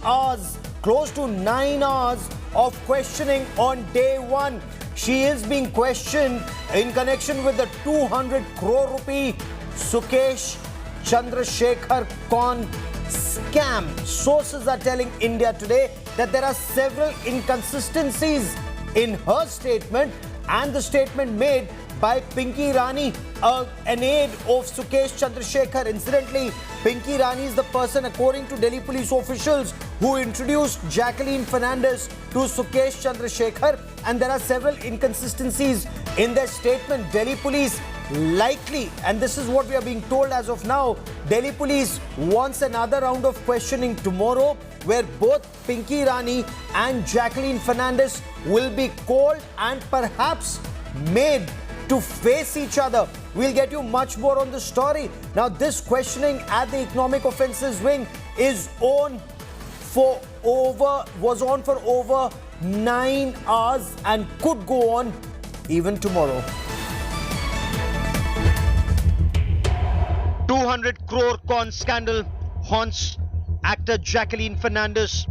hours, close to 9 hours of questioning on day one. She is being questioned in connection with the 200 crore rupee Sukesh Chandrashekhar con scam. Sources are telling India Today that there are several inconsistencies in her statement and the statement made by Pinky Rani, an aide of Sukesh Chandrashekhar. Incidentally, Pinky Rani is the person, according to Delhi police officials, who introduced Jacqueline Fernandez to Sukesh Chandrashekhar, and there are several inconsistencies in their statement. Delhi police likely, and this is what we are being told as of now, Delhi police wants another round of questioning tomorrow where both Pinky Rani and Jacqueline Fernandez will be called and perhaps made to face each other. We'll get you much more on the story. Now, this questioning at the Economic Offences Wing was on for over 9 hours and could go on even tomorrow. 200 crore con scandal haunts actor Jacqueline Fernandez.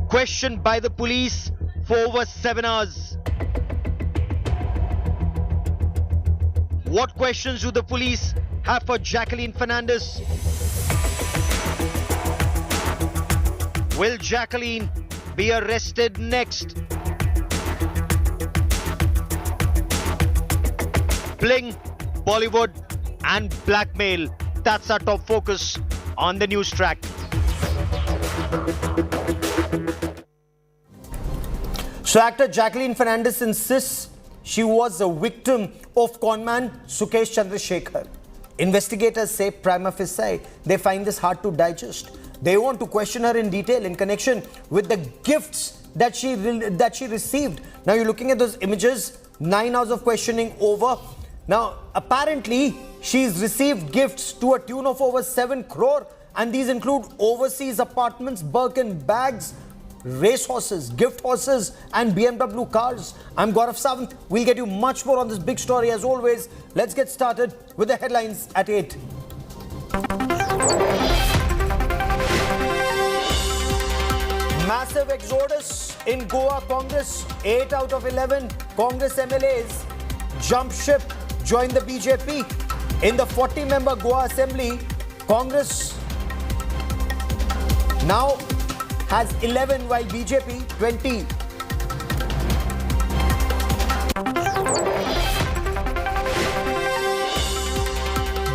Questioned by the police for over 7 hours. What questions do the police have for Jacqueline Fernandez? Will Jacqueline be arrested next? Bling, Bollywood and blackmail. That's our top focus on the Newstrack. So actor Jacqueline Fernandez insists she was a victim of Conman Sukesh Chandrashekhar. Investigators say prima facie they find this hard to digest. They want to question her in detail in connection with the gifts that she received. Now you're looking at those images, 9 hours of questioning over. Now apparently she's received gifts to a tune of over 7 crore, and these include overseas apartments, Birkin bags, racehorses, gift horses and BMW cars. I'm Gaurav Sawant. We'll get you much more on this big story as always. Let's get started with the headlines at 8. Massive exodus in Goa Congress. 8 out of 11 Congress MLAs jump ship, join the BJP. In the 40-member Goa Assembly, Congress now has 11 while BJP 20.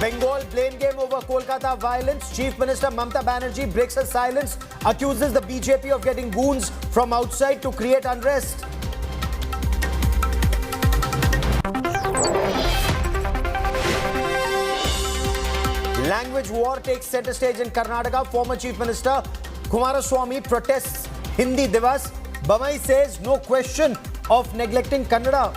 Bengal blame game over Kolkata violence. Chief Minister Mamata Banerjee breaks her silence, accuses the BJP of getting goons from outside to create unrest. Language war takes center stage in Karnataka. Former Chief Minister Kumaraswamy protests Hindi Divas. Bamai says no question of neglecting Kannada.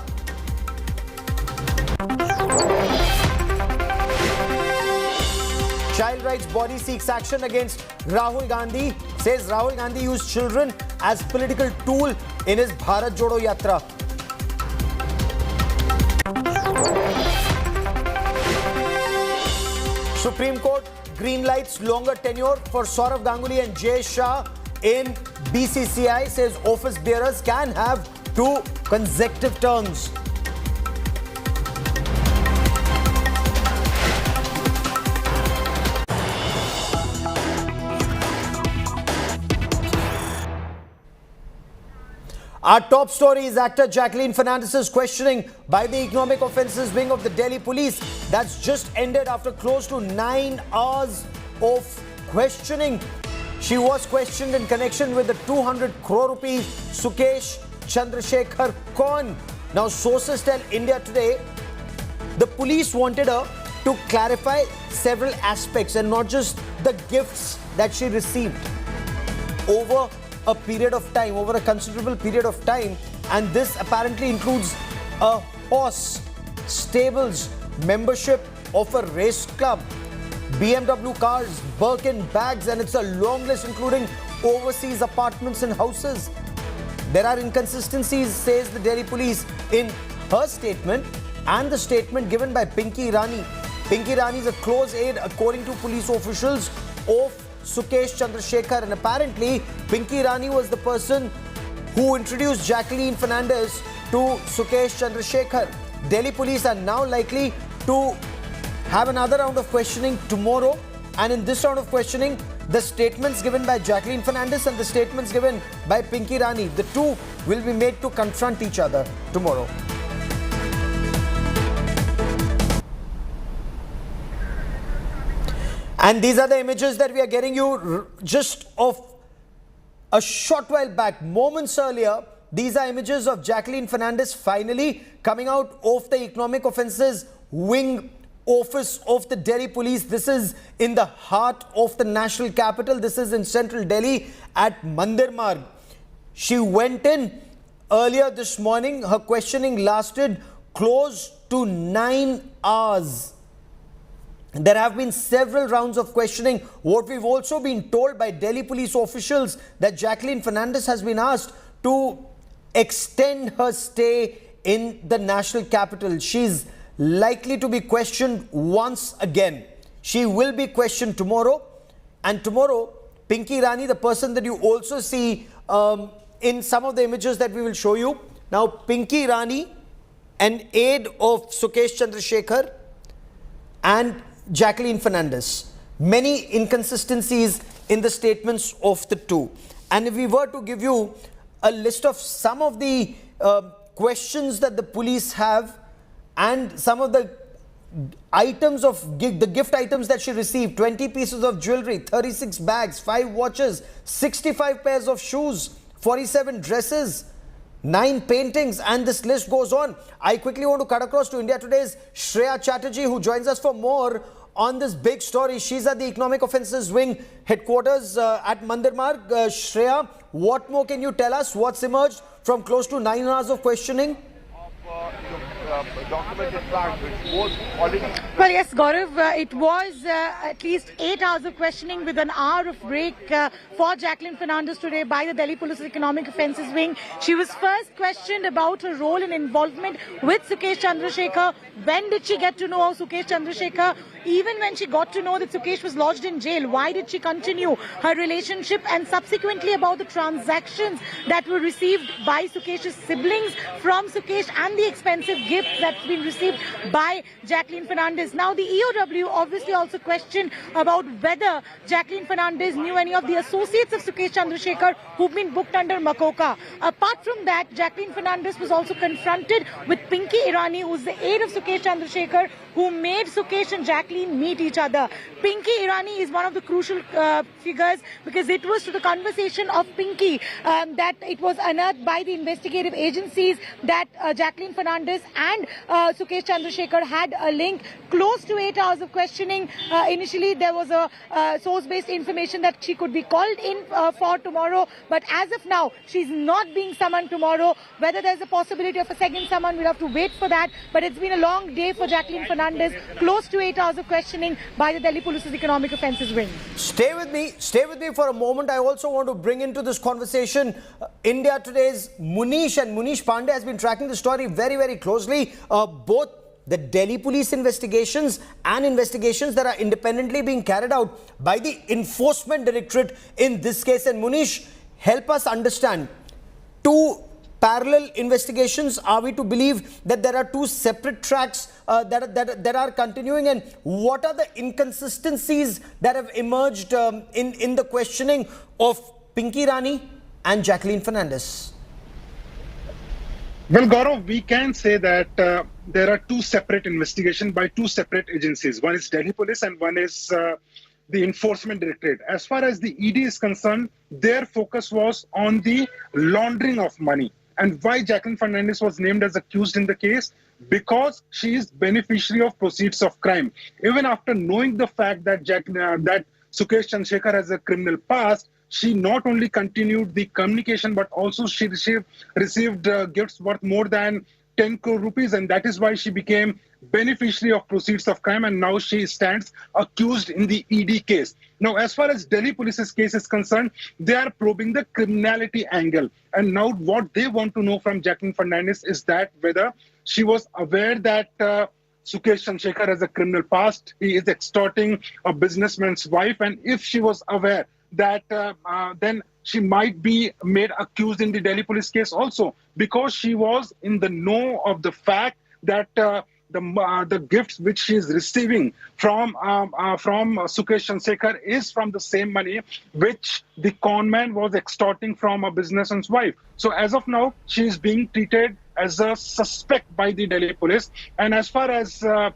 Child rights body seeks action against Rahul Gandhi. Says Rahul Gandhi used children as political tool in his Bharat Jodo Yatra. Supreme Court green lights longer tenure for Saurav Ganguly and Jay Shah in BCCI. Says office bearers can have 2 consecutive terms. Our top story is actor Jacqueline Fernandez's questioning by the Economic Offences Wing of the Delhi Police. That's just ended after close to 9 hours of questioning. She was questioned in connection with the 200 crore rupee Sukesh Chandrashekhar con. Now sources tell India Today the police wanted her to clarify several aspects and not just the gifts that she received over a period of time, over a considerable period of time, and this apparently includes a horse, stables, membership of a race club, BMW cars, Birkin bags, and it's a long list including overseas apartments and houses. There are inconsistencies, says the Delhi police, in her statement and the statement given by Pinky Rani. Pinky Rani is a close aide, according to police officials, of Sukesh Chandrashekhar. And apparently, Pinky Rani was the person who introduced Jacqueline Fernandez to Sukesh Chandrashekhar. Delhi police are now likely to have another round of questioning tomorrow. And in this round of questioning, the statements given by Jacqueline Fernandez and the statements given by Pinky Rani, the two will be made to confront each other tomorrow. And these are the images that we are getting you just of a short while back, moments earlier. These are images of Jacqueline Fernandez finally coming out of the Economic Offences Wing office of the Delhi police. This is in the heart of the national capital. This is in central Delhi at Mandir Marg. She went in earlier this morning. Her questioning lasted close to 9 hours. There have been several rounds of questioning. What we've also been told by Delhi police officials that Jacqueline Fernandez has been asked to extend her stay in the national capital. She's likely to be questioned once again. She will be questioned tomorrow. And tomorrow, Pinky Rani, the person that you also see in some of the images that we will show you. Now, Pinky Rani, an aide of Sukesh Chandrashekhar, and Jacqueline Fernandez. Many inconsistencies in the statements of the two. And if we were to give you a list of some of the questions that the police have and some of the items of the gift items that she received: 20 pieces of jewelry, 36 bags, 5 watches, 65 pairs of shoes, 47 dresses, 9 paintings, and this list goes on. I quickly want to cut across to India Today's Shreya Chatterjee, who joins us for more on this big story. She's at the Economic Offences Wing headquarters at Mandir Marg. Shreya, what more can you tell us? What's emerged from close to 9 hours of questioning? Documented fact which was already... Well, yes, Gaurav, it was at least 8 hours of questioning with an hour of break for Jacqueline Fernandez today by the Delhi Police's Economic Offences Wing. She was first questioned about her role and involvement with Sukesh Chandrashekhar. When did she get to know Sukesh Chandrashekhar? Even when she got to know that Sukesh was lodged in jail, why did she continue her relationship? And subsequently about the transactions that were received by Sukesh's siblings from Sukesh and the expensive gifts that's been received by Jacqueline Fernandez. Now, the EOW obviously also questioned about whether Jacqueline Fernandez knew any of the associates of Sukesh Chandrashekhar who've been booked under Makoka. Apart from that, Jacqueline Fernandez was also confronted with Pinky Irani, who's the aide of Sukesh Chandrashekhar, who made Sukesh and Jacqueline meet each other. Pinky Irani is one of the crucial figures because it was to the conversation of Pinky that it was unearthed by the investigative agencies that Jacqueline Fernandez and Sukesh Chandrashekhar had a link. Close to 8 hours of questioning. Initially, there was a source-based information that she could be called in for tomorrow. But as of now, she's not being summoned tomorrow. Whether there's a possibility of a second summon, we'll have to wait for that. But it's been a long day for Jacqueline Fernandez. Close to 8 hours of questioning by the Delhi Police's Economic Offences Wing. Stay with me for a moment. I also want to bring into this conversation India Today's Munish, and Munish Pandey has been tracking the story very, very closely. Both the Delhi police investigations and investigations that are independently being carried out by the Enforcement Directorate in this case. And Munish, help us understand, two parallel investigations. Are we to believe that there are two separate tracks that are continuing, and what are the inconsistencies that have emerged in the questioning of Pinky Rani and Jacqueline Fernandez? Well, Gaurav, we can say that there are two separate investigations by two separate agencies. One is Delhi Police and one is the Enforcement Directorate. As far as the ED is concerned, their focus was on the laundering of money. And why Jacqueline Fernandez was named as accused in the case? Because she is beneficiary of proceeds of crime. Even after knowing the fact that Sukesh Chandrashekhar has a criminal past, she not only continued the communication, but also she received gifts worth more than 10 crore rupees. And that is why she became beneficiary of proceeds of crime. And now she stands accused in the ED case. Now, as far as Delhi Police's case is concerned, they are probing the criminality angle. And now what they want to know from Jacqueline Fernandez is that whether she was aware that Sukesh Chandrashekhar has a criminal past. He is extorting a businessman's wife, and if she was aware that then she might be made accused in the Delhi police case also, because she was in the know of the fact that the gifts which she is receiving from Sukesh Chandrashekhar is from the same money which the conman was extorting from a businessman's wife. So as of now, she is being treated as a suspect by the Delhi police. And as far as the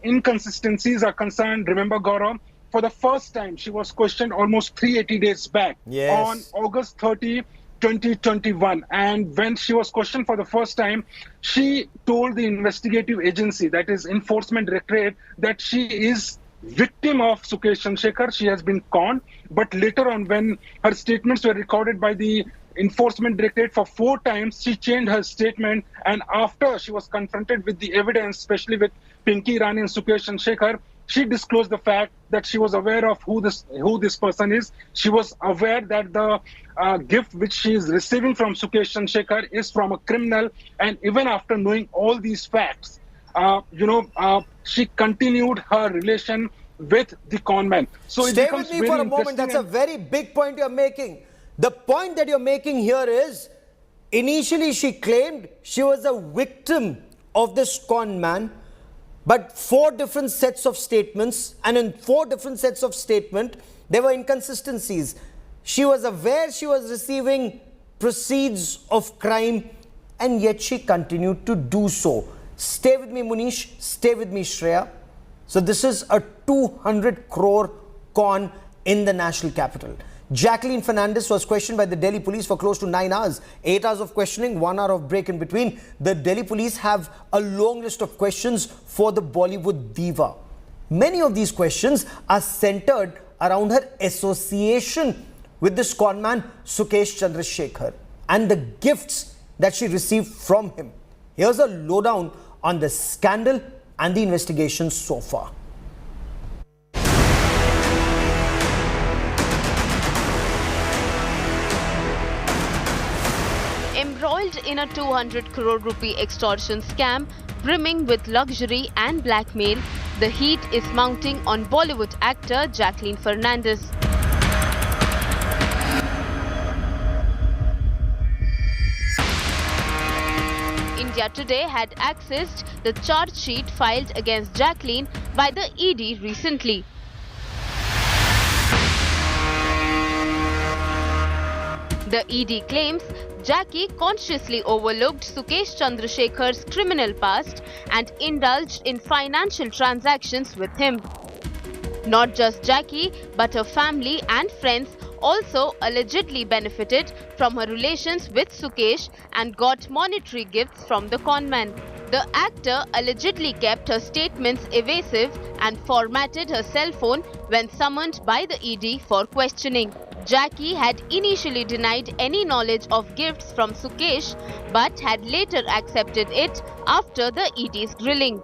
inconsistencies are concerned, remember, Gaurav, for the first time, she was questioned almost 380 days back on August 30, 2021. And when she was questioned for the first time, she told the investigative agency, that is Enforcement Directorate, that she is victim of Sukesh Chandrashekhar. She has been conned. But later on, when her statements were recorded by the Enforcement Directorate for 4 times, she changed her statement. And after she was confronted with the evidence, especially with Pinky Rani and Sukesh Chandrashekhar, she disclosed the fact that she was aware of who this person is. She was aware that the gift which she is receiving from Sukesh Chandrashekhar is from a criminal. And even after knowing all these facts, she continued her relation with the conman. So stay with me for a moment. That's a very big point you're making. The point that you're making here is, initially she claimed she was a victim of this con man, but 4 different sets of statements, and in 4 different sets of statement, there were inconsistencies. She was aware she was receiving proceeds of crime, and yet she continued to do so. Stay with me, Munish. Stay with me, Shreya. So this is a 200 crore con in the national capital. Jacqueline Fernandez was questioned by the Delhi police for close to 9 hours. 8 hours of questioning, 1 hour of break in between. The Delhi police have a long list of questions for the Bollywood diva. Many of these questions are centered around her association with this conman Sukesh Chandrashekhar and the gifts that she received from him. Here's a lowdown on the scandal and the investigation so far. Embroiled in a 200 crore rupee extortion scam brimming with luxury and blackmail, the heat is mounting on Bollywood actor Jacqueline Fernandez. India Today had accessed the charge sheet filed against Jacqueline by the ED recently. The ED claims Jackie consciously overlooked Sukesh Chandrasekhar's criminal past and indulged in financial transactions with him. Not just Jackie, but her family and friends also allegedly benefited from her relations with Sukesh and got monetary gifts from the conman. The actor allegedly kept her statements evasive and formatted her cell phone when summoned by the ED for questioning. Jackie had initially denied any knowledge of gifts from Sukesh but had later accepted it after the ED's grilling.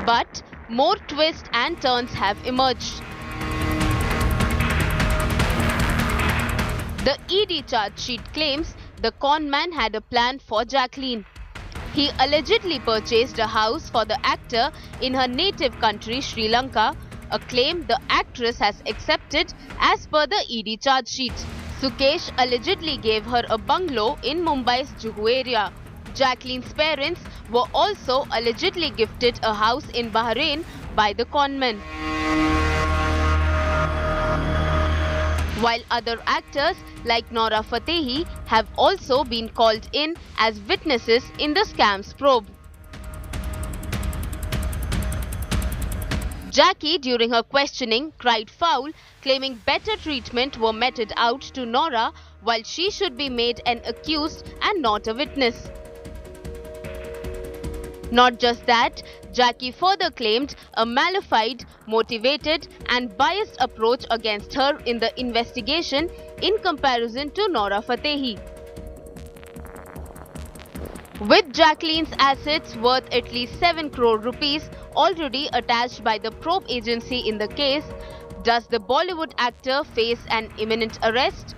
But more twists and turns have emerged. The ED charge sheet claims the conman had a plan for Jacqueline. He allegedly purchased a house for the actor in her native country, Sri Lanka, a claim the actress has accepted as per the ED charge sheet. Sukesh allegedly gave her a bungalow in Mumbai's Juhu area. Jacqueline's parents were also allegedly gifted a house in Bahrain by the conman. While other actors like Nora Fatehi have also been called in as witnesses in the scams probe. Jackie, during her questioning, cried foul, claiming better treatment were meted out to Nora while she should be made an accused and not a witness. Not just that, Jackie further claimed a malified, motivated and biased approach against her in the investigation in comparison to Nora Fatehi. With Jacqueline's assets worth at least 7 crore rupees already attached by the probe agency in the case, does the Bollywood actor face an imminent arrest?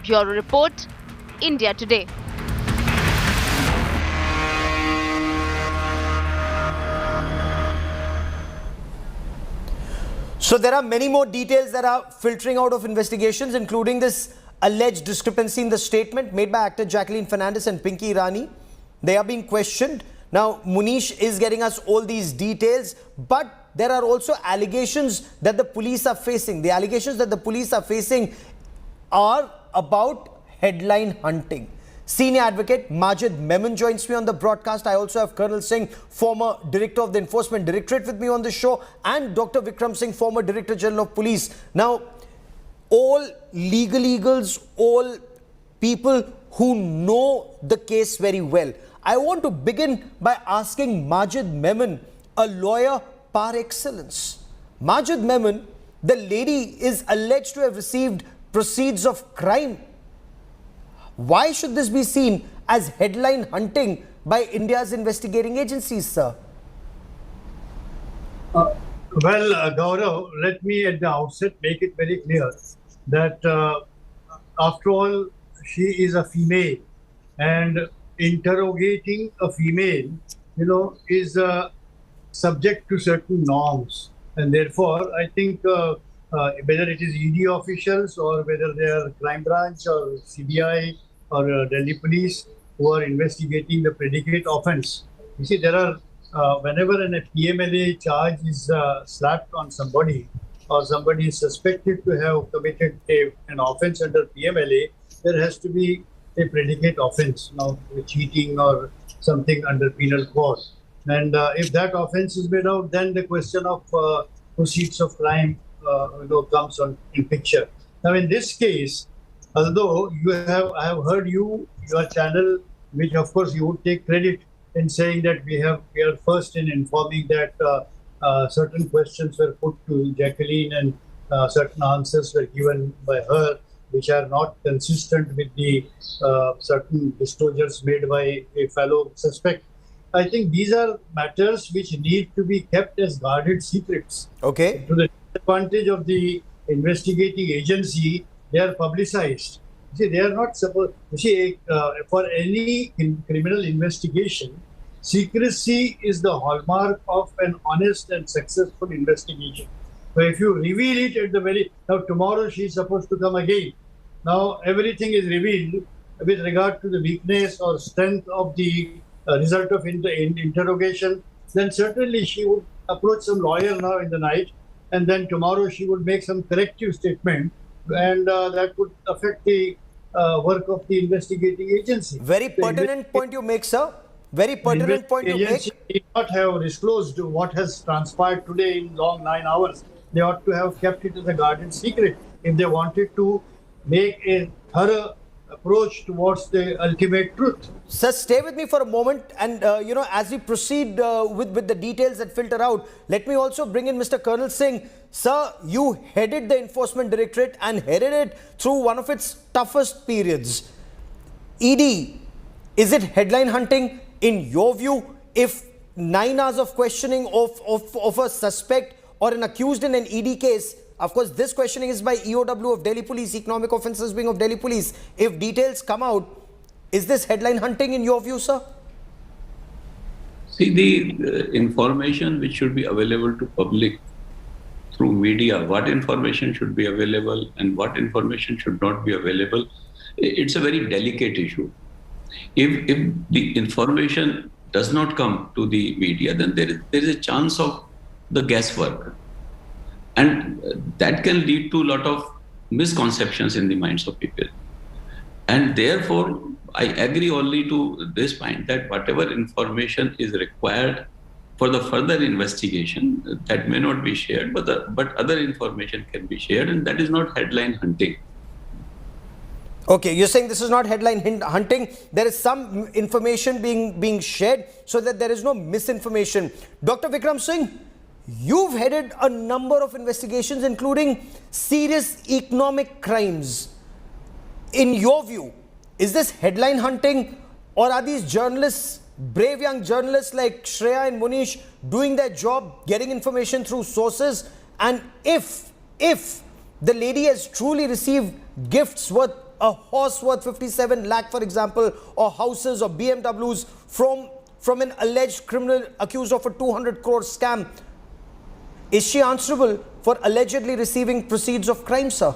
Bureau Report, India Today. So there are many more details that are filtering out of investigations, including this alleged discrepancy in the statement made by actor Jacqueline Fernandez and Pinky Irani. They are being questioned. Now, Munish is getting us all these details, but there are also allegations that the police are facing. The allegations that the police are facing are about headline hunting. Senior advocate Majid Memon joins me on the broadcast. I also have Colonel Singh, former director of the Enforcement Directorate, with me on the show, and Dr. Vikram Singh, former Director General of Police. Now, all legal eagles, all people who know the case very well. I want to begin by asking Majid Memon, a lawyer par excellence. Majid Memon, the lady is alleged to have received proceeds of crime. Why should this be seen as headline hunting by India's investigating agencies, sir? Gaurav, let me at the outset make it very clear that after all, she is a female, and interrogating a female, is subject to certain norms. And therefore, I think whether it is ED officials or whether they are crime branch or CBI or Delhi police who are investigating the predicate offense. You see, there are, whenever a PMLA charge is slapped on somebody, or somebody is suspected to have committed an offense under PMLA, there has to be a predicate offense, cheating or something under penal code. And if that offense is made out, then the question of proceeds of crime comes in picture. Now, in this case, although I have heard your channel, which of course you would take credit in saying that we are first in informing that certain questions were put to Jacqueline and certain answers were given by her, which are not consistent with the certain disclosures made by a fellow suspect. I think these are matters which need to be kept as guarded secrets. Okay. To the advantage of the investigating agency, they are publicized. You see, they are not supposed. You see, for any criminal investigation, secrecy is the hallmark of an honest and successful investigation. So if you reveal it at the now tomorrow she is supposed to come again. Now everything is revealed with regard to the weakness or strength of the result of interrogation. Then certainly she would approach some lawyer now in the night, and then tomorrow she would make some corrective statement, and that would affect the work of the investigating agency. Very pertinent point you make, sir. Very pertinent point you make. The agency did not have disclosed what has transpired today in long 9 hours. They ought to have kept it as a guarded secret if they wanted to make a thorough approach towards the ultimate truth. Sir, stay with me for a moment, and as we proceed with the details that filter out, let me also bring in Mr. Colonel Singh. Sir, you headed the Enforcement Directorate and headed it through one of its toughest periods. ED, is it headline hunting in your view if 9 hours of questioning of a suspect or an accused in an ED case? Of course, this questioning is by EOW of Delhi Police, Economic Offences Wing of Delhi Police. If details come out, is this headline hunting in your view, sir? See, the information which should be available to public through media, what information should be available and what information should not be available, it's a very delicate issue. If the information does not come to the media, then there is a chance of the guesswork. And that can lead to a lot of misconceptions in the minds of people. And therefore, I agree only to this point that whatever information is required for the further investigation, that may not be shared, but other information can be shared, and that is not headline hunting. Okay, you're saying this is not headline hunting. There is some information being shared so that there is no misinformation. Dr. Vikram Singh, you've headed a number of investigations, including serious economic crimes. In your view, is this headline hunting, or are these journalists, brave young journalists like Shreya and Munish, doing their job, getting information through sources? And if the lady has truly received gifts worth a horse worth 57 lakh, for example, or houses or BMWs from an alleged criminal accused of a 200 crore scam, Is she answerable for allegedly receiving proceeds of crime, sir?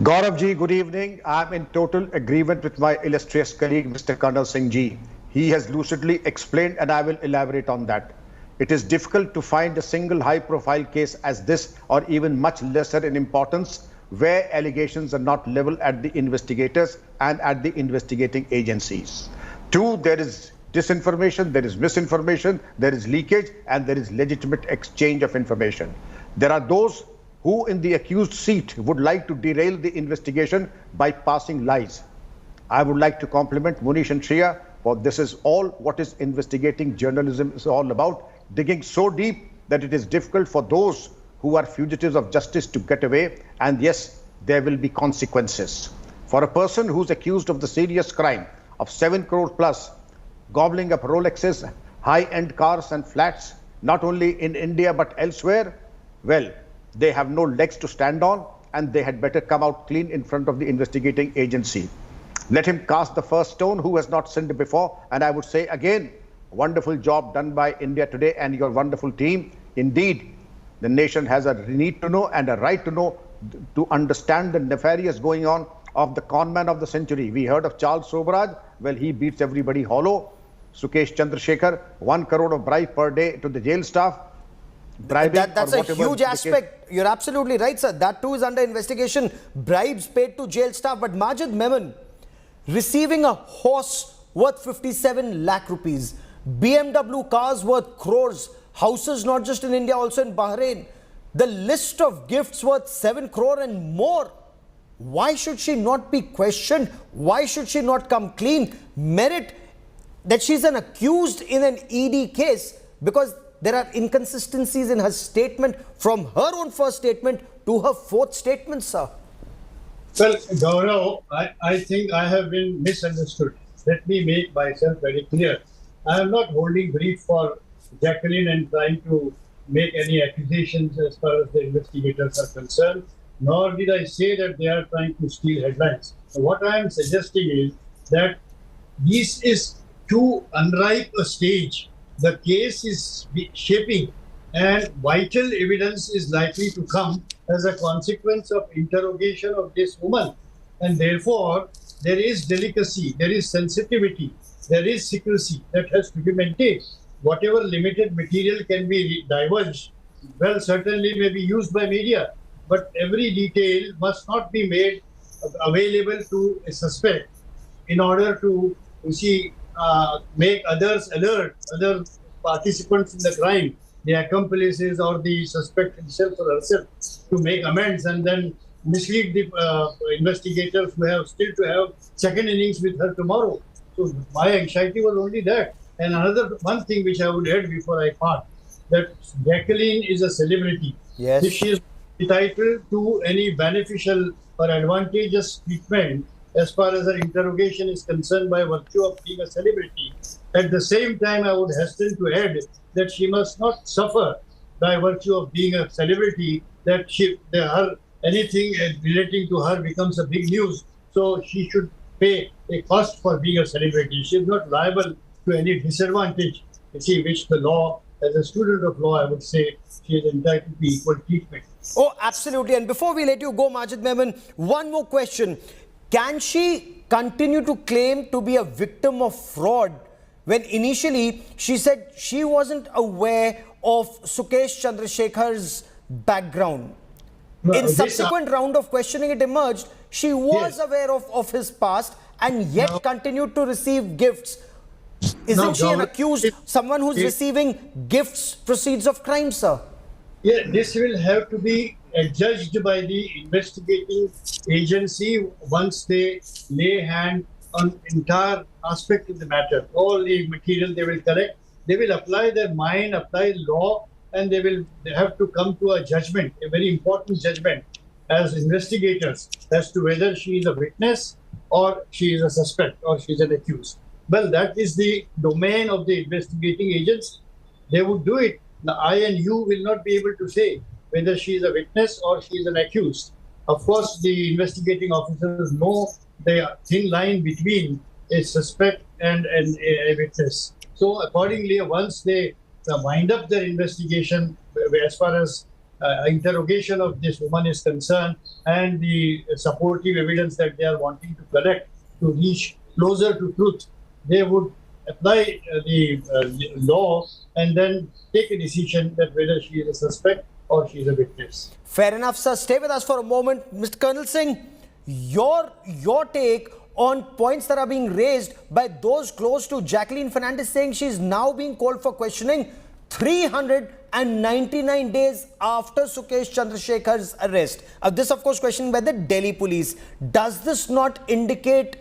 Gaurav ji, good evening. I'm in total agreement with my illustrious colleague, Mr. Karnal Singh ji. He has lucidly explained, and I will elaborate on that. It is difficult to find a single high-profile case as this, or even much lesser in importance, where allegations are not leveled at the investigators and at the investigating agencies. Two, there is disinformation, there is misinformation, there is leakage, and there is legitimate exchange of information. There are those who in the accused seat would like to derail the investigation by passing lies. I would like to compliment Munish and Shreya, for this is all what is investigating journalism is all about, digging so deep that it is difficult for those who are fugitives of justice to get away, and yes, there will be consequences. For a person who's accused of the serious crime of 7 crore plus, gobbling up Rolexes, high-end cars and flats, not only in India but elsewhere, well, they have no legs to stand on, and they had better come out clean in front of the investigating agency. Let him cast the first stone who has not sinned before, and I would say again, wonderful job done by India Today and your wonderful team. Indeed, the nation has a need to know and a right to know, to understand the nefarious going on of the conman of the century. We heard of Charles Sobraj. Well, he beats everybody hollow. Sukesh Chandrashekhar, 1 crore of bribe per day to the jail staff. That's a huge aspect. You're absolutely right, sir. That too is under investigation. Bribes paid to jail staff. But Majid Memon, receiving a horse worth 57 lakh rupees, BMW cars worth crores, houses not just in India, also in Bahrain, the list of gifts worth 7 crore and more. Why should she not be questioned? Why should she not come clean? Merit that she's an accused in an ED case, because there are inconsistencies in her statement from her own first statement to her fourth statement, sir. Well, Gaurav, I think I have been misunderstood. Let me make myself very clear. I am not holding brief for Jacqueline and trying to make any accusations as far as the investigators are concerned, nor did I say that they are trying to steal headlines. So what I am suggesting is that this is too unripe a stage. The case is shaping, and vital evidence is likely to come as a consequence of interrogation of this woman. And therefore, there is delicacy, there is sensitivity, there is secrecy that has to be maintained. Whatever limited material can be divulged, well, certainly may be used by media, but every detail must not be made available to a suspect in order to, make others alert, other participants in the crime, the accomplices or the suspect himself or herself, to make amends and then mislead the investigators who have still to have second innings with her tomorrow. So my anxiety was only that. And another one thing which I would add before I part, that Jacqueline is a celebrity. Yes. If she is entitled to any beneficial or advantageous treatment as far as her interrogation is concerned by virtue of being a celebrity, at the same time I would hasten to add that she must not suffer by virtue of being a celebrity, that anything relating to her becomes a big news. So she should pay a cost for being a celebrity. She is not liable to any disadvantage, which the law, as a student of law, I would say she is entitled to equal treatment. Oh, absolutely. And before we let you go, Majid Memon, one more question. Can she continue to claim to be a victim of fraud when initially she said she wasn't aware of Sukesh Chandrashekhar's background? In subsequent round of questioning, it emerged she was aware of his past and yet continued to receive gifts. Isn't she an accused, someone who's receiving gifts, proceeds of crime, sir? Yeah, this will have to be judged by the investigating agency once they lay hand on entire aspect of the matter. All the material they will collect, they will apply their mind, apply law, and they have to come to a judgment, a very important judgment as investigators as to whether she is a witness or she is a suspect or she is an accused. Well, that is the domain of the investigating agents. They would do it. Now, I and you will not be able to say whether she is a witness or she is an accused. Of course, the investigating officers know the thin line between a suspect and a witness. So accordingly, once they wind up their investigation as far as interrogation of this woman is concerned and the supportive evidence that they are wanting to collect to reach closer to truth, they would apply the law and then take a decision that whether she is a suspect or she is a witness. Fair enough, sir. Stay with us for a moment. Mr. Colonel Singh, your take on points that are being raised by those close to Jacqueline Fernandez, saying she's now being called for questioning 399 days after Sukesh Chandrashekhar's arrest. This, of course, questioned by the Delhi police. Does this not indicate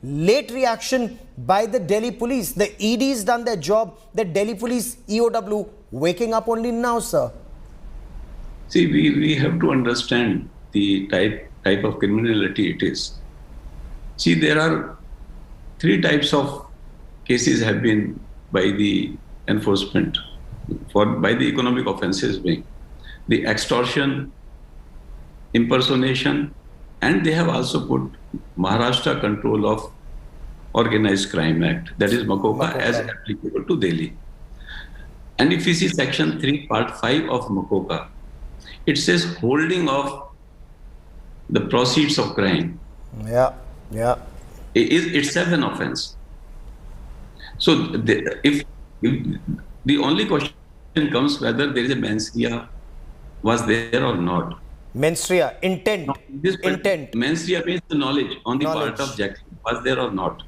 late reaction by the Delhi police? The ED's done their job. The Delhi police, EOW, waking up only now, sir. See, we have to understand the type of criminality it is. See, there are 3 types of cases have been by the enforcement by the economic offences wing. The extortion, impersonation, and they have also put Maharashtra Control of Organized Crime Act, that is MACOCA, as applicable to Delhi. And if you see Section 3, Part 5 of MACOCA, it says holding of the proceeds of crime. Yeah. Is itself an offence. So if the only question comes whether there is a mens rea was there or not. Mens rea, intent. No, intent. Mens rea means the knowledge on the part of Jacqueline was there or not.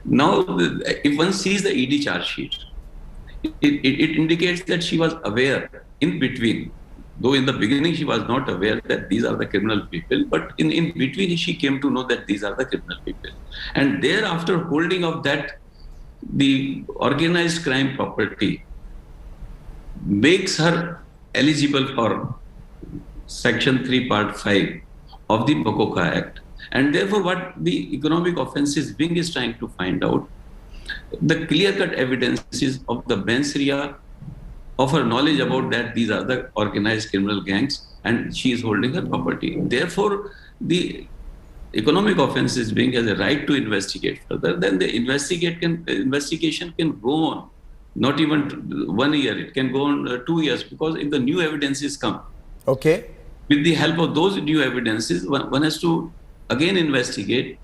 Now, if one sees the ED charge sheet, it indicates that she was aware in between. Though in the beginning she was not aware that these are the criminal people, but in between she came to know that these are the criminal people. And thereafter, holding of that, the organized crime property makes her eligible for Section 3, Part 5 of the MACOCA Act. And therefore, what the economic offences wing is trying to find out, the clear-cut evidences of the mens rea, of her knowledge about that these are the organized criminal gangs and she is holding her property. Therefore, the economic offences wing has a right to investigate further. Then the investigation can go on, not even 1 year, it can go on 2 years, because if the new evidences come, okay, with the help of those new evidences, one has to again investigate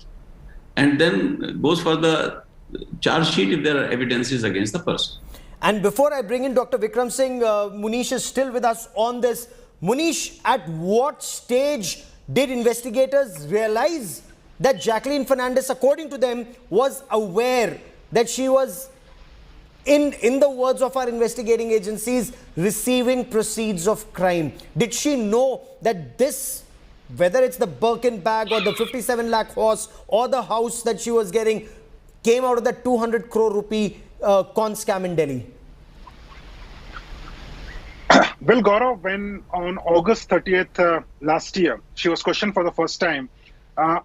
and then goes for the charge sheet if there are evidences against the person. And before I bring in Dr. Vikram Singh, Munish is still with us on this. Munish, at what stage did investigators realize that Jacqueline Fernandez, according to them, was aware that she was, in the words of our investigating agencies, receiving proceeds of crime? Did she know that this, whether it's the Birkin bag or the 57 lakh horse or the house that she was getting, came out of the 200 crore rupee con scam in Delhi? Well, Gaurav, when on August 30th last year, she was questioned for the first time,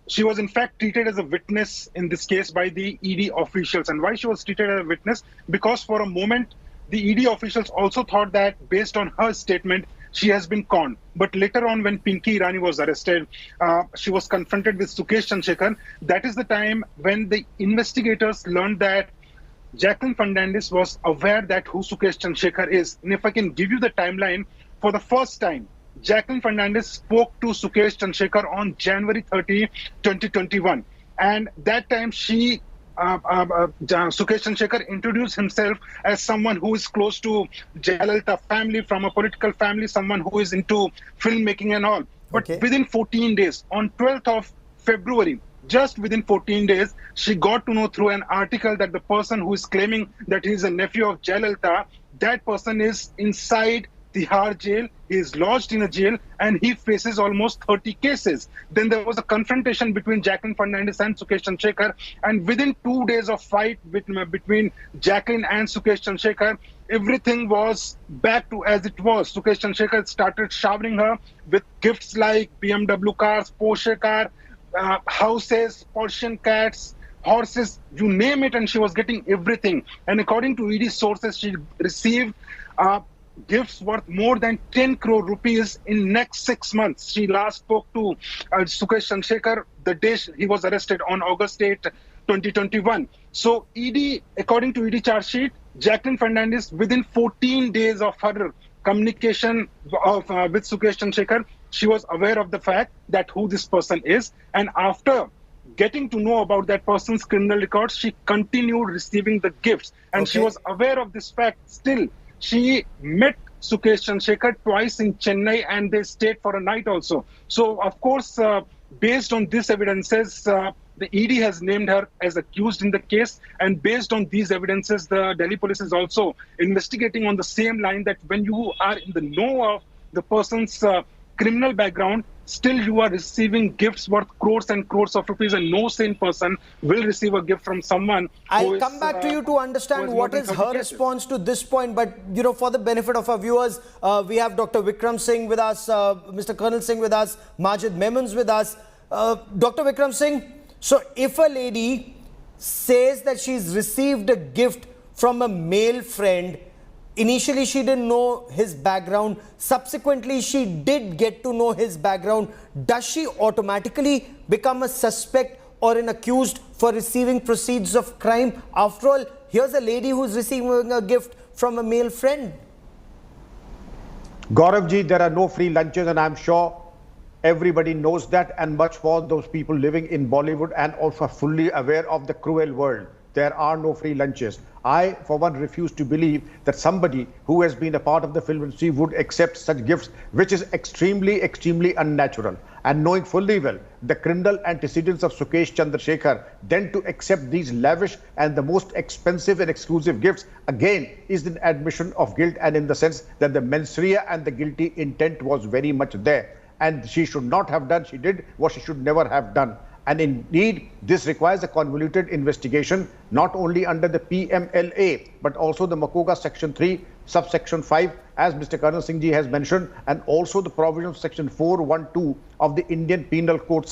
she was in fact treated as a witness in this case by the ED officials. And why she was treated as a witness? Because for a moment, the ED officials also thought that based on her statement, she has been conned. But later on, when Pinky Irani was arrested, she was confronted with Sukesh Chandrashekhar. That is the time when the investigators learned that Jacqueline Fernandez was aware that who Sukesh Chandrashekhar is. And if I can give you the timeline, for the first time, Jacqueline Fernandez spoke to Sukesh Chandrashekhar on January 30, 2021. And that time she, Sukesh Chandrashekhar introduced himself as someone who is close to Jayalalitha family, from a political family, someone who is into filmmaking and all. But within 14 days, on 12th of February, just within 14 days, she got to know through an article that the person who is claiming that he is a nephew of Jayalalitha, that person is inside Tihar jail, he is lodged in a jail, and he faces almost 30 cases. Then there was a confrontation between Jacqueline Fernandez and Sukesh Chandrashekhar, and within 2 days of fight between Jacqueline and Sukesh Chandrashekhar, everything was back to as it was. Sukesh Chandrashekhar started showering her with gifts like BMW cars, Porsche car, houses, Persian cats, horses, you name it, and she was getting everything. And according to ED sources, she received gifts worth more than 10 crore rupees in next 6 months. She last spoke to Sukesh Chandrashekhar the day he was arrested on August 8, 2021. So ED, according to ED charge sheet, Jacqueline Fernandez, within 14 days of her communication with Sukesh Chandrashekhar, she was aware of the fact that who this person is. And after getting to know about that person's criminal records, she continued receiving the gifts. And she was aware of this fact still. She met Sukesh Chandrashekhar twice in Chennai, and they stayed for a night also. So, of course, based on these evidences, the ED has named her as accused in the case. And based on these evidences, the Delhi police is also investigating on the same line, that when you are in the know of the person's criminal background, still you are receiving gifts worth crores and crores of rupees, and no sane person will receive a gift from someone. I'll come back to you to understand what is her response to this point. But, you know, for the benefit of our viewers, we have Dr. Vikram Singh with us, Mr. Colonel Singh with us, Majid Memons with us. Dr. Vikram Singh, so if a lady says that she's received a gift from a male friend, initially she didn't know his background, subsequently she did get to know his background, does she automatically become a suspect or an accused for receiving proceeds of crime? After all, here's a lady who's receiving a gift from a male friend. Gaurav ji, there are no free lunches, and I'm sure everybody knows that, and much for those people living in Bollywood and also fully aware of the cruel world. There are no free lunches. I, for one, refuse to believe that somebody who has been a part of the film industry would accept such gifts, which is extremely, extremely unnatural. And knowing fully well the criminal antecedents of Sukesh Chandrashekhar, then to accept these lavish and the most expensive and exclusive gifts, again, is an admission of guilt, and in the sense that the mens rea and the guilty intent was very much there. And she should not have done, she did what she should never have done. And indeed, this requires a convoluted investigation, not only under the PMLA, but also the Makoga Section 3, Subsection 5, as Mr. Colonel Singh ji has mentioned, and also the provision of Section 412 of the Indian Penal Code,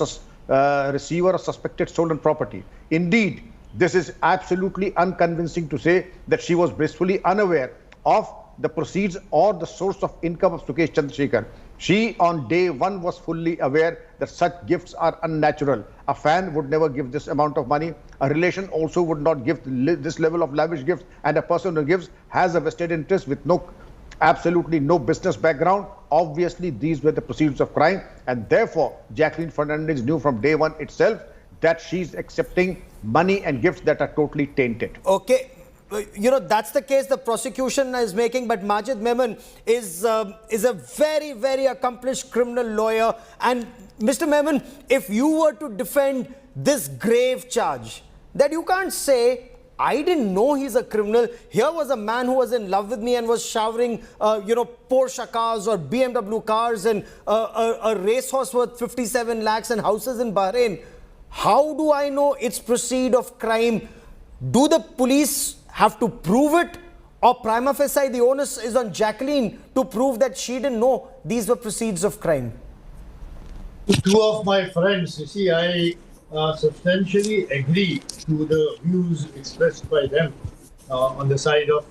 receiver of suspected stolen property. Indeed, this is absolutely unconvincing to say that she was blissfully unaware of the proceeds or the source of income of Sukesh Chandrashekhar. She, on day one, was fully aware that such gifts are unnatural. A fan would never give this amount of money. A relation also would not give this level of lavish gifts. And a person who gives has a vested interest with absolutely no business background. Obviously, these were the proceeds of crime. And therefore, Jacqueline Fernandez knew from day one itself that she's accepting money and gifts that are totally tainted. Okay. You know, that's the case the prosecution is making, but Majid Memon is a very, very accomplished criminal lawyer. And Mr. Memon, if you were to defend this grave charge, that you can't say, I didn't know he's a criminal. Here was a man who was in love with me and was showering, you know, Porsche cars or BMW cars and a racehorse worth 57 lakhs and houses in Bahrain. How do I know it's proceed of crime? Do the police have to prove it, or prima facie the onus is on Jacqueline to prove that she didn't know these were proceeds of crime? Two of my friends, you see, I substantially agree to the views expressed by them on the side of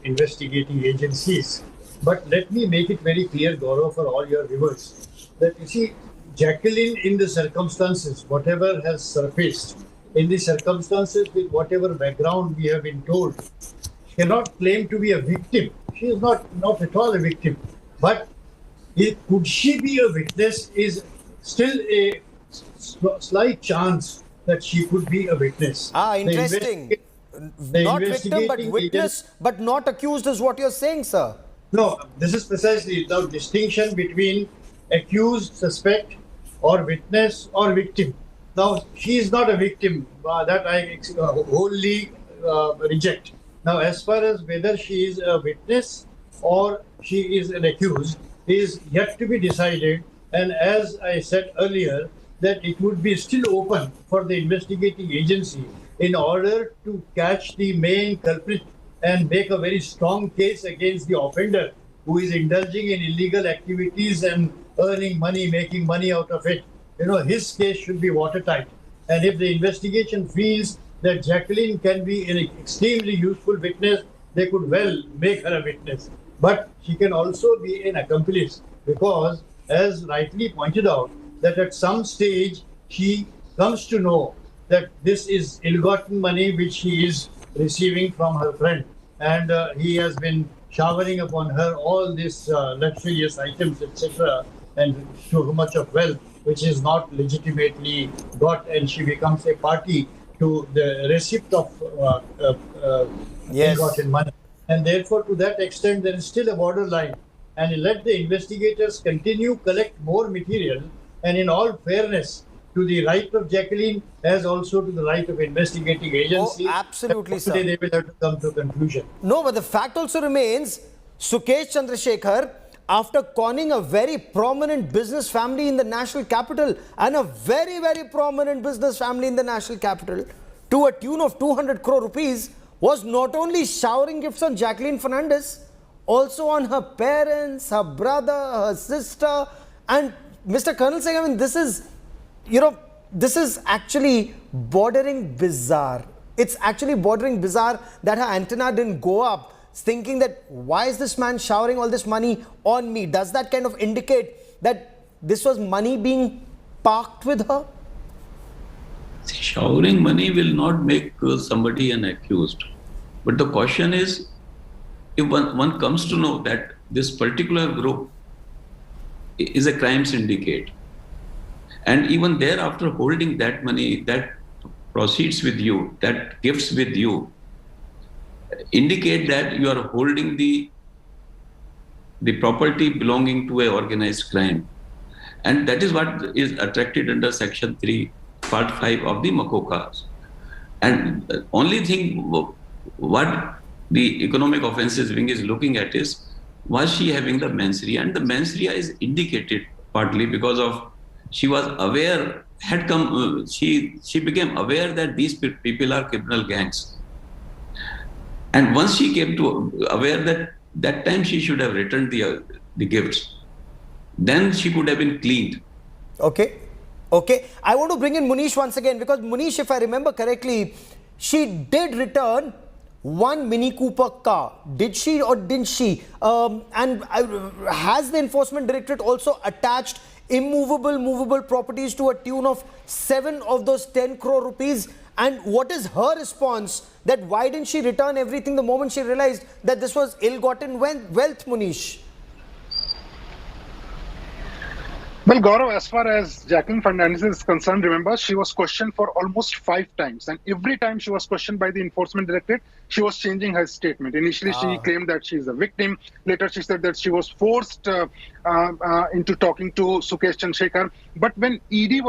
investigating agencies. But let me make it very clear, Gaurav, for all your viewers, that you see, Jacqueline, in the circumstances, whatever has surfaced, in the circumstances with whatever background we have been told, she cannot claim to be a victim. She is not at all a victim. But could she be a witness is still a slight chance that she could be a witness. Interesting. Not victim, but witness, but not accused is what you're saying, sir. No, this is precisely the distinction between accused, suspect, or witness, or victim. Now, she is not a victim, that I wholly reject. Now, as far as whether she is a witness or she is an accused is yet to be decided. And as I said earlier, that it would be still open for the investigating agency in order to catch the main culprit and make a very strong case against the offender who is indulging in illegal activities and earning money, making money out of it. You know, his case should be watertight. And if the investigation feels that Jacqueline can be an extremely useful witness, they could well make her a witness. But she can also be an accomplice because, as rightly pointed out, that at some stage she comes to know that this is ill-gotten money which she is receiving from her friend. and he has been showering upon her all these luxurious items, etc., and so much of wealth which is not legitimately got, and she becomes a party to the receipt of Yes. ill-gotten money. And therefore, to that extent, there is still a borderline. And let the investigators continue, collect more material, and in all fairness, to the right of Jacqueline as also to the right of investigating agency. Oh, absolutely, sir. They will have to come to a conclusion. No, but the fact also remains, Sukesh Chandrashekhar, after conning a very prominent business family in the national capital, and a very, very prominent business family in the national capital, to a tune of 200 crore rupees, was not only showering gifts on Jacqueline Fernandez, also on her parents, her brother, her sister. And Mr. Colonel Singh, I mean, this is, this is actually bordering bizarre. It's actually bordering bizarre that her antenna didn't go up, thinking that why is this man showering all this money on me? Does that kind of indicate that this was money being parked with her? See, showering money will not make somebody an accused. But the question is, if one comes to know that this particular group is a crime syndicate, and even thereafter holding that money, that proceeds with you, that gifts with you, indicate that you are holding the property belonging to an organized crime. And that is what is attracted under Section 3, Part 5 of the MACOCA. And the only thing what the economic offences wing is looking at is, was she having the mens rea? And the mens rea is indicated partly because of she was aware, had come, she became aware that these people are criminal gangs. And once she came to aware that time she should have returned the gifts, then she could have been cleaned. Okay. I want to bring in Munish once again, because Munish, if I remember correctly, she did return one Mini Cooper car. Did she or didn't she? And has the Enforcement Directorate also attached movable properties to a tune of 7 of those 10 crore rupees? And what is her response that why didn't she return everything the moment she realized that this was ill-gotten wealth, Munish? Well, Gaurav, as far as Jacqueline Fernandez is concerned, remember, she was questioned for almost 5 times. And every time she was questioned by the Enforcement Directorate, she was changing her statement. Initially, she claimed that she is a victim. Later, she said that she was forced into talking to Sukesh Chandrashekhar. But when ED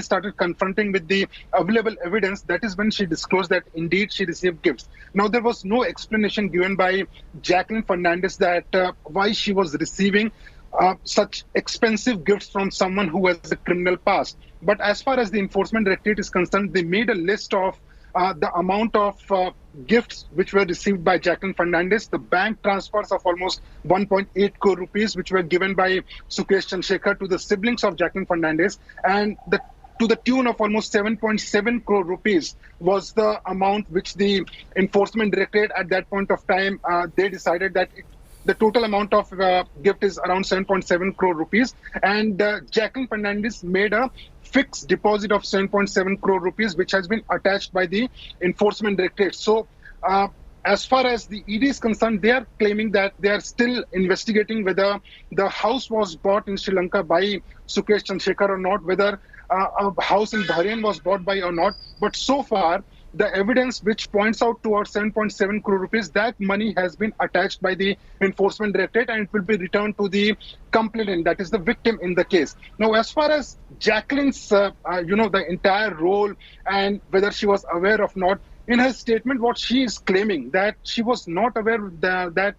started confronting with the available evidence, that is when she disclosed that indeed she received gifts. Now, there was no explanation given by Jacqueline Fernandez that why she was receiving such expensive gifts from someone who has a criminal past. But as far as the Enforcement Directorate is concerned, they made a list of the amount of gifts which were received by Jacqueline Fernandez, the bank transfers of almost 1.8 crore rupees which were given by Sukesh Chandrashekhar to the siblings of Jacqueline Fernandez, and to the tune of almost 7.7 crore rupees was the amount which the Enforcement Directorate at that point of time, they decided that the total amount of gift is around 7.7 crore rupees. And Jacqueline Fernandez made a fixed deposit of 7.7 crore rupees, which has been attached by the Enforcement Directorate. So as far as the ED is concerned, they are claiming that they are still investigating whether the house was bought in Sri Lanka by Sukesh Chandrashekhar or not, whether a house in Bahrain was bought by or not. But so far, the evidence which points out towards 7.7 crore rupees, that money has been attached by the Enforcement Directorate and it will be returned to the complainant, that is the victim in the case. Now, as far as Jacqueline's, the entire role and whether she was aware or not, in her statement, what she is claiming that she was not aware that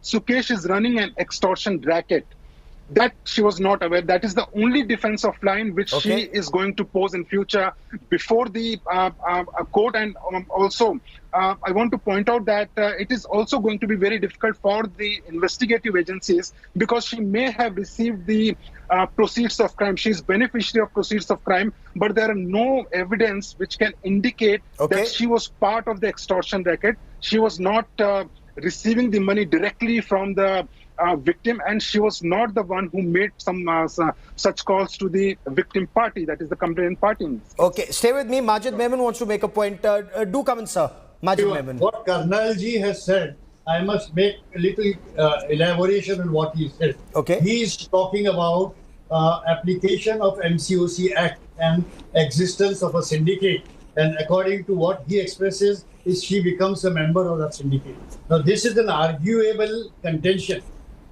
Sukesh is running an extortion racket. That she was not aware. That is the only defense of line which she is going to pose in future before the court. And also, I want to point out that it is also going to be very difficult for the investigative agencies because she may have received the proceeds of crime. She is beneficiary of proceeds of crime, but there are no evidence which can indicate that she was part of the extortion racket. She was not receiving the money directly from the victim, and she was not the one who made some such calls to the victim party, that is the complainant party. Okay, stay with me. Majid Mehman wants to make a point. Do come in, sir. Majid Memon. What Karnal ji has said, I must make a little elaboration on what he said. Okay. He is talking about application of MCOC Act and existence of a syndicate. And according to what he expresses, is she becomes a member of that syndicate. Now, this is an arguable contention,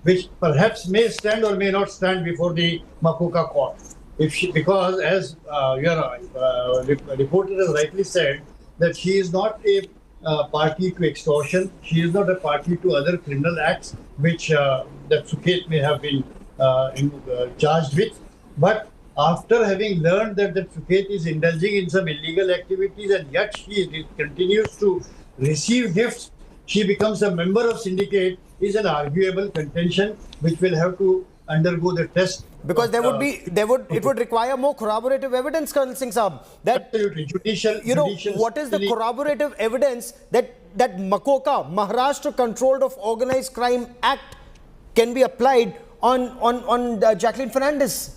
which perhaps may stand or may not stand before the Makoka court. Because as your reporter has rightly said, that she is not a party to extortion, she is not a party to other criminal acts which that Sukesh may have been charged with. But after having learned that Sukesh is indulging in some illegal activities and yet she continues to receive gifts, she becomes a member of syndicate, is an arguable contention which will have to undergo the test. Because it would require more corroborative evidence, Colonel Singh Saab. That, absolutely. Judicial. What is the corroborative evidence that Makoka, Maharashtra Controlled of Organized Crime Act can be applied on Jacqueline Fernandez?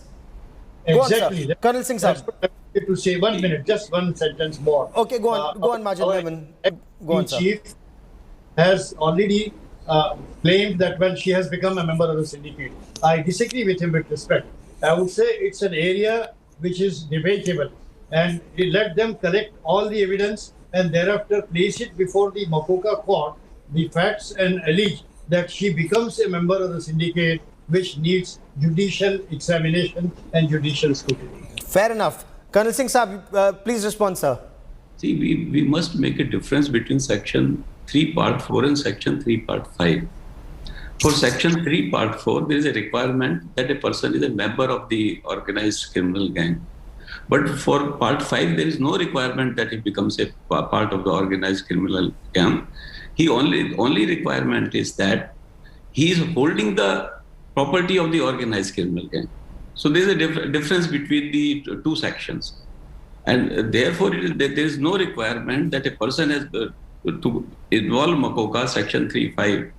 Exactly. Go on, Colonel Singh Saab. To say 1 minute, just one sentence more. Okay, go on, Majid Memon. Go on, sir. Chief has already claimed that when she has become a member of the syndicate. I disagree with him with respect. I would say it's an area which is debatable, and let them collect all the evidence and thereafter place it before the Makoka court, the facts, and allege that she becomes a member of the syndicate, which needs judicial examination and judicial scrutiny. Fair enough. Colonel Singh Saab, please respond, sir. See, we must make a difference between Section 3 Part 4 and Section 3 Part 5. For Section 3 Part 4, there is a requirement that a person is a member of the organized criminal gang. But for Part 5, there is no requirement that he becomes a part of the organized criminal gang. Only requirement is that he is holding the property of the organized criminal gang. So there is a difference between the two sections. And therefore, there is no requirement that a person has to involve Makoka Section 3.5.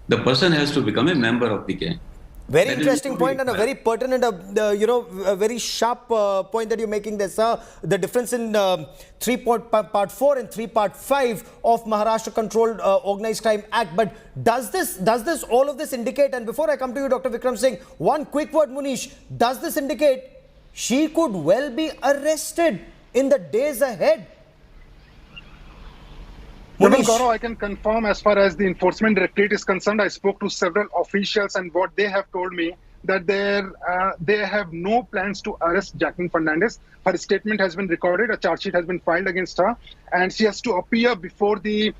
The person has to become a member of the gang. Very interesting point and a very pertinent, a very sharp point that you're making there, sir. The difference in Part 4 and 3 Part 5 of Maharashtra Controlled Organized Crime Act. But does all of this indicate, and before I come to you, Dr. Vikram Singh, one quick word, Munish, does this indicate she could well be arrested in the days ahead? Gaurav, I can confirm as far as the enforcement directorate is concerned. I spoke to several officials and what they have told me that they have no plans to arrest Jacqueline Fernandez. Her statement has been recorded, a charge sheet has been filed against her, and she has to appear before the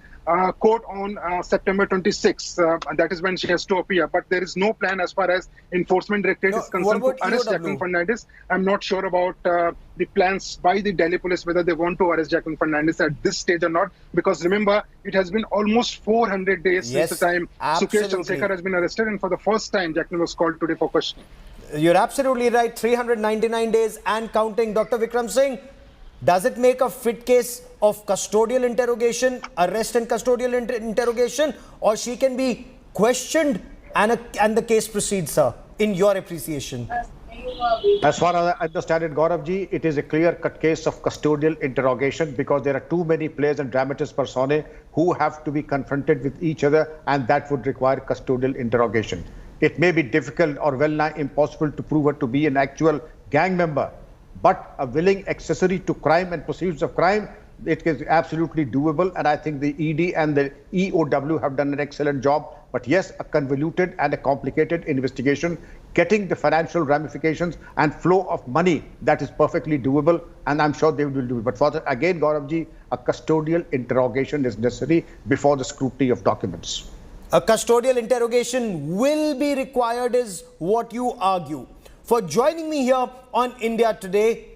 court on September 26th. And that is when she has to appear. But there is no plan as far as enforcement directorate is concerned to arrest Jacqueline Fernandez. I'm not sure about the plans by the Delhi police, whether they want to arrest Jacqueline Fernandez at this stage or not. Because remember, it has been almost 400 days since the time Sukesh Chandrashekhar has been arrested. And for the first time, Jacqueline was called today for questioning. You're absolutely right. 399 days and counting. Dr. Vikram Singh, does it make a fit case of custodial interrogation, arrest and custodial interrogation, or she can be questioned and the case proceeds, sir, in your appreciation? As far as I understand it, Gauravji, it is a clear-cut case of custodial interrogation because there are too many players and dramatis personae who have to be confronted with each other, and that would require custodial interrogation. It may be difficult or well-nigh impossible to prove her to be an actual gang member, but a willing accessory to crime and pursuits of crime, it is absolutely doable. And I think the ED and the EOW have done an excellent job. But yes, a convoluted and a complicated investigation, getting the financial ramifications and flow of money, that is perfectly doable. And I'm sure they will do it. But for again, Gauravji, a custodial interrogation is necessary before the scrutiny of documents. A custodial interrogation will be required is what you argue. For joining me here on India Today,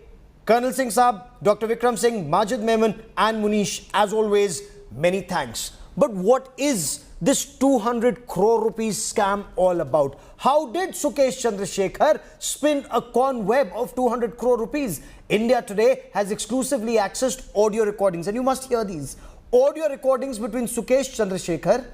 Colonel Singh Saab, Dr. Vikram Singh, Majid Memon and Munish, as always, many thanks. But what is this 200 crore rupees scam all about? How did Sukesh Chandrashekhar spin a con web of 200 crore rupees? India Today has exclusively accessed audio recordings, and you must hear these. Audio recordings between Sukesh Chandrashekhar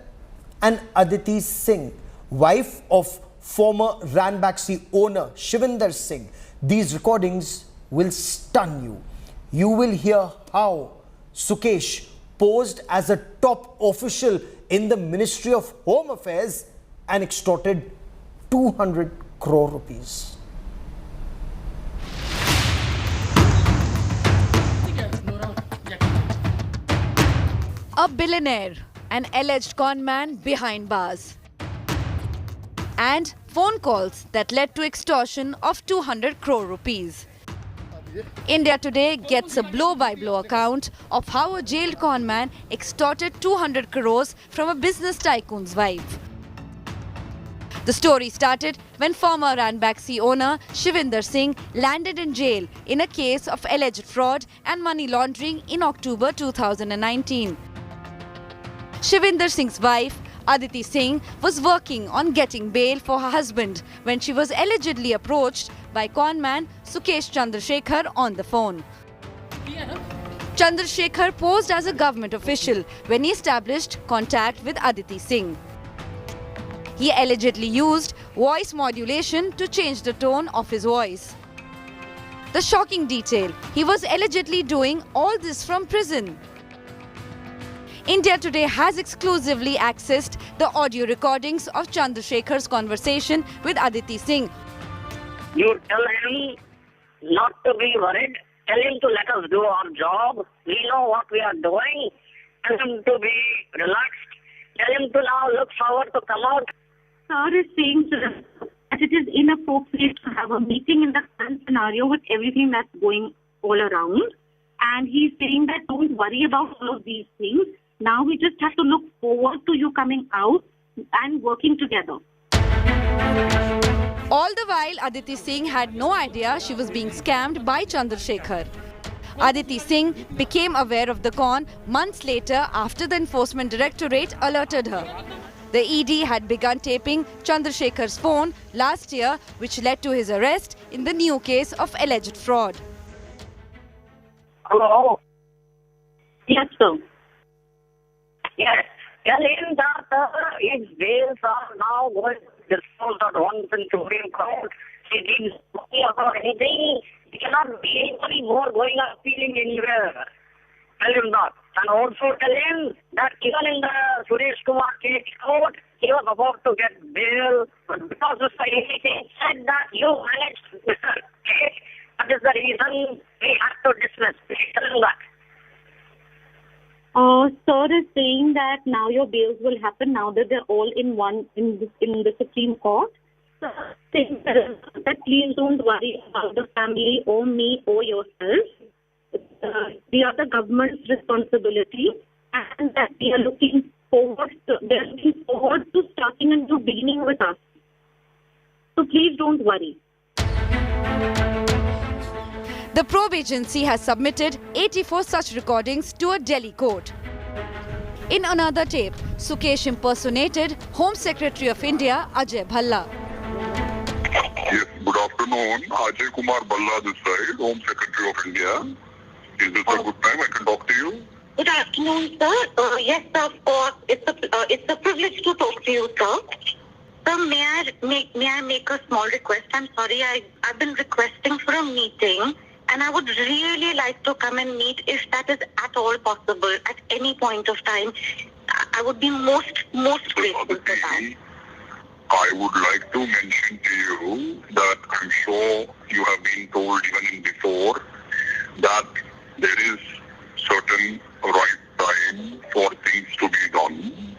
and Aditi Singh, wife of former Ranbaxy owner Shivinder Singh. These recordings will stun you. You will hear how Sukesh posed as a top official in the Ministry of Home Affairs and extorted 200 crore rupees. A billionaire, an alleged conman behind bars, and phone calls that led to extortion of 200 crore rupees. India Today gets a blow-by-blow account of how a jailed conman extorted 200 crores from a business tycoon's wife. The story started when former Ranbaxy owner Shivinder Singh landed in jail in a case of alleged fraud and money laundering in October 2019. Shivinder Singh's wife, Aditi Singh, was working on getting bail for her husband when she was allegedly approached by conman Sukesh Chandrashekhar on the phone. Chandrashekhar posed as a government official when he established contact with Aditi Singh. He allegedly used voice modulation to change the tone of his voice. The shocking detail, he was allegedly doing all this from prison. India Today has exclusively accessed the audio recordings of Chandrasekhar's conversation with Aditi Singh. You tell him not to be worried. Tell him to let us do our job. We know what we are doing. Tell him to be relaxed. Tell him to now look forward to come out. Sir is saying that it is inappropriate to have a meeting in the current scenario with everything that's going all around. And he's saying that don't worry about all of these things. Now we just have to look forward to you coming out and working together. All the while, Aditi Singh had no idea she was being scammed by Chandrasekhar. Aditi Singh became aware of the con months later after the Enforcement Directorate alerted her. The ED had begun taping Chandrasekhar's phone last year, which led to his arrest in the new case of alleged fraud. Hello? Yes, sir. Yes. Tell him that his bails are now going to be disposed at once in Supreme Court. He needs talking about anything. He cannot be any more going or appealing anywhere. Tell him that. And also tell him that even in the Suresh Kumar case court, he was about to get bail. But because Mr. ACC said that you managed Mr. Case, that is the reason we had to dismiss. Please tell him that. Sir is saying that now your bails will happen now that they're all in one in the Supreme Court. Sir saying that please don't worry about the family or me or yourself. We are the government's responsibility, and that we are looking forward to starting a new beginning with us. So please don't worry. The probe agency has submitted 84 such recordings to a Delhi court. In another tape, Sukesh impersonated Home Secretary of India Ajay Bhalla. Yes, good afternoon. Ajay Kumar Bhalla this side, Home Secretary of India. Is this a good time I can talk to you? Good afternoon, sir. Yes, sir, of course. It's a privilege to talk to you, sir. Sir, may I make a small request? I'm sorry, I've been requesting for a meeting, and I would really like to come and meet if that is at all possible at any point of time. I would be most grateful for that. I would like to mention to you that I'm sure you have been told even before that there is certain right time for things to be done.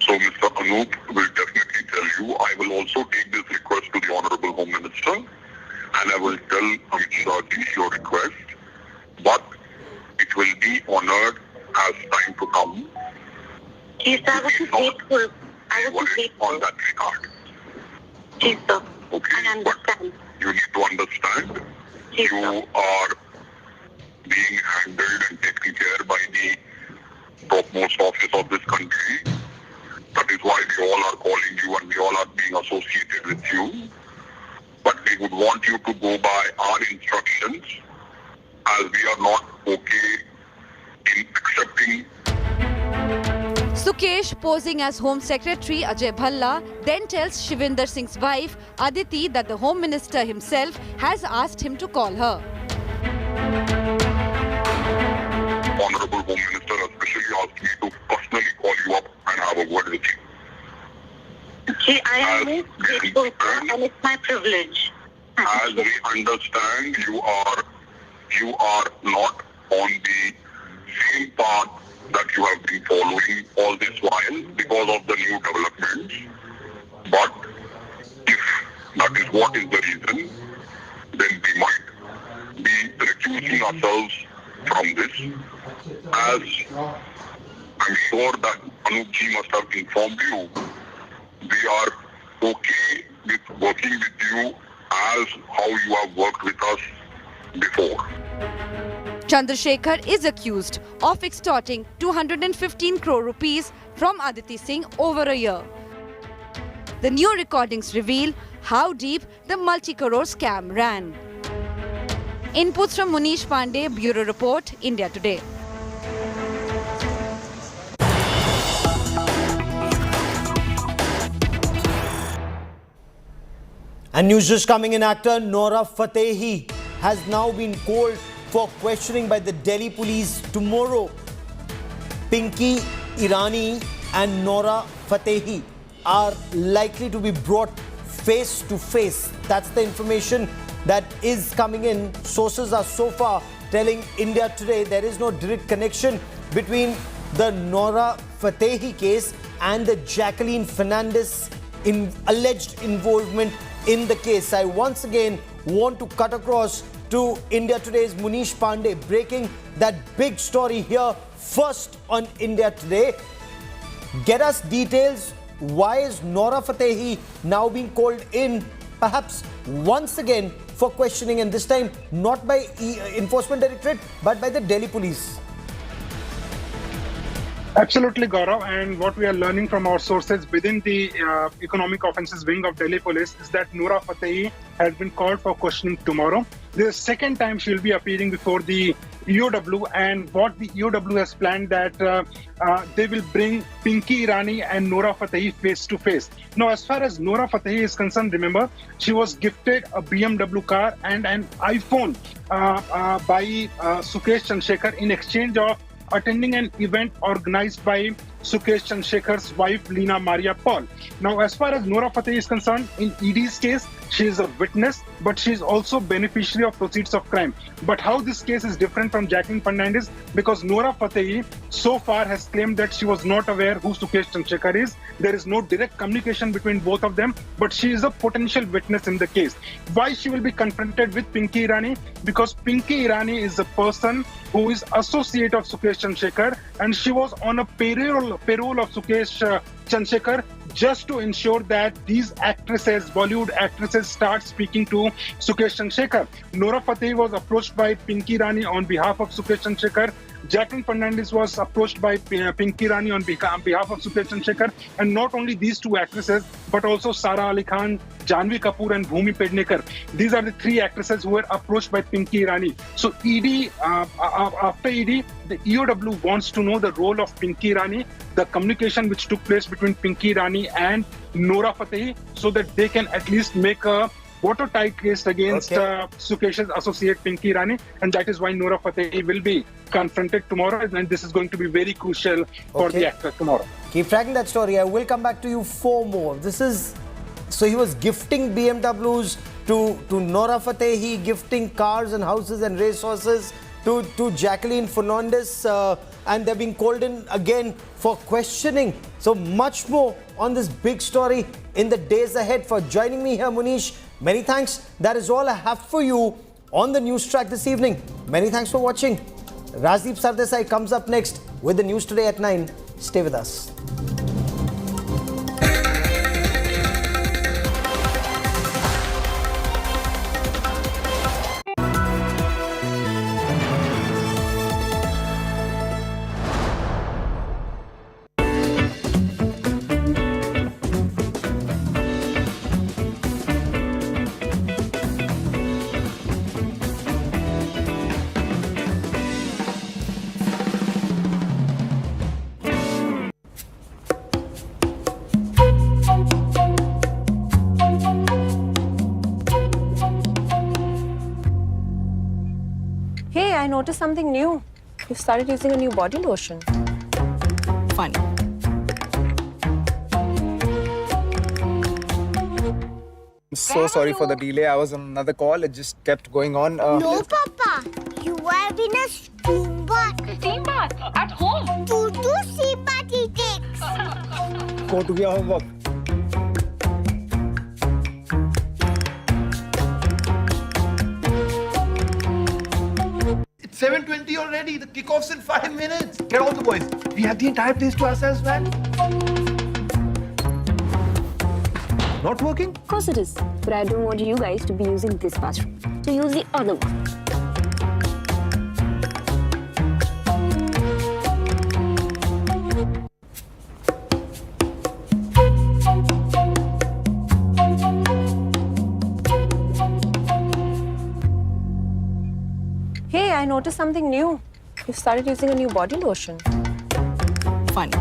So Mr. Anup will definitely tell you. I will also take this request to the Honorable Home Minister, and I will tell Amit Shah ji your request. But it will be honored as time to come. Yes, I would be grateful. I would be grateful. On that regard. Yes, sir. Okay, I understand. But you need to understand, Yes, you sir. are being handled and taken care by the topmost office of this country. That is why we all are calling you and we all are being associated with you. But we would want you to go by our instructions, as we are not okay in accepting. Sukesh, posing as Home Secretary Ajay Bhalla, then tells Shivinder Singh's wife Aditi that the Home Minister himself has asked him to call her. On Honorable Home Minister especially asked me to personally call you up and have a word with you. See, I am most grateful, and it's my privilege. As we understand, you are not on the same path that you have been following all this while because of the new developments. But if that is what is the reason, then we might be recusing ourselves from this. As I'm sure that Anupji must have informed you, we are okay with working with you as how you have worked with us before. Chandrasekhar is accused of extorting 215 crore rupees from Aditi Singh over a year. The new recordings reveal how deep the multi-crore scam ran. Inputs from Munish Pandey, Bureau Report, India Today. And news just coming in, actor Nora Fatehi has now been called for questioning by the Delhi police tomorrow. Pinky Irani and Nora Fatehi are likely to be brought face to face. That's the information that is coming in. Sources are so far telling India Today there is no direct connection between the Nora Fatehi case and the Jacqueline Fernandez alleged involvement in the case. I once again want to cut across to India Today's Munish Pandey, breaking that big story here first on India Today. Get us details. Why is Nora Fatehi now being called in, perhaps once again, for questioning, and this time not by Enforcement Directorate but by the Delhi police? Absolutely, Gaurav. And what we are learning from our sources within the Economic Offences Wing of Delhi Police is that Nora Fatehi has been called for questioning tomorrow. This is the second time she will be appearing before the EOW, and what the EOW has planned that they will bring Pinky Irani and Nora Fatehi face to face. Now, as far as Nora Fatehi is concerned, remember, she was gifted a BMW car and an iPhone by Sukesh Chandrashekhar in exchange of attending an event organized by Sukesh Chandrasekhar's wife, Leena Maria Paul. Now, as far as Nora Fatehi is concerned, in ED's case, she is a witness, but she is also beneficiary of proceeds of crime. But how this case is different from Jacqueline Fernandez, because Nora Fatehi so far has claimed that she was not aware who Sukesh Chandrasekhar is. There is no direct communication between both of them, but she is a potential witness in the case. Why she will be confronted with Pinky Irani? Because Pinky Irani is a person who is associate of Sukesh Chandrasekhar, and she was on a payroll of Sukesh Chandrasekhar just to ensure that these actresses, Bollywood actresses, start speaking to Sukesh Chandrasekhar. Nora Fatehi was approached by Pinky Irani on behalf of Sukesh Chandrasekhar. Jacqueline Fernandez was approached by Pinky Irani on behalf of Sukesh Chandrasekhar. And not only these two actresses, but also Sara Ali Khan, Janhvi Kapoor and Bhumi Pednekar. These are the three actresses who were approached by Pinky Irani. So ED, after ED, the EOW wants to know the role of Pinky Irani, the communication which took place between Pinky Irani and Nora Fatehi, so that they can at least make a watertight case against Sukesh's associate Pinky Irani, and that is why Nora Fatehi will be confronted tomorrow, and this is going to be very crucial for the actor tomorrow. Keep tracking that story. I will come back to you for more. So he was gifting BMWs to Nora Fatehi, gifting cars and houses and racehorses to Jacqueline Fernandez, and they're being called in again for questioning. So much more on this big story in the days ahead. For joining me here, Munish, many thanks. That is all I have for you on the Newstrack this evening. Many thanks for watching. Rajdeep Sardesai comes up next with the news today at 9. Stay with us. Hey, I noticed something new. You started using a new body lotion. Fun. I'm so sorry for the delay. I was on another call. It just kept going on. No, Papa. You have been a steam bath. Steam bath? At home? Two steam bath he takes. Go to your homework. It's 7:20 already. The kickoff's in 5 minutes. Get all the boys. We have the entire place to ourselves, man. Not working? Of course it is. But I don't want you guys to be using this bathroom. So use the other one. Hey, I noticed something new. You started using a new body lotion. Fun.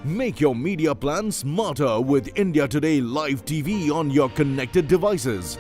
Make your media plan smarter with India Today Live TV on your connected devices.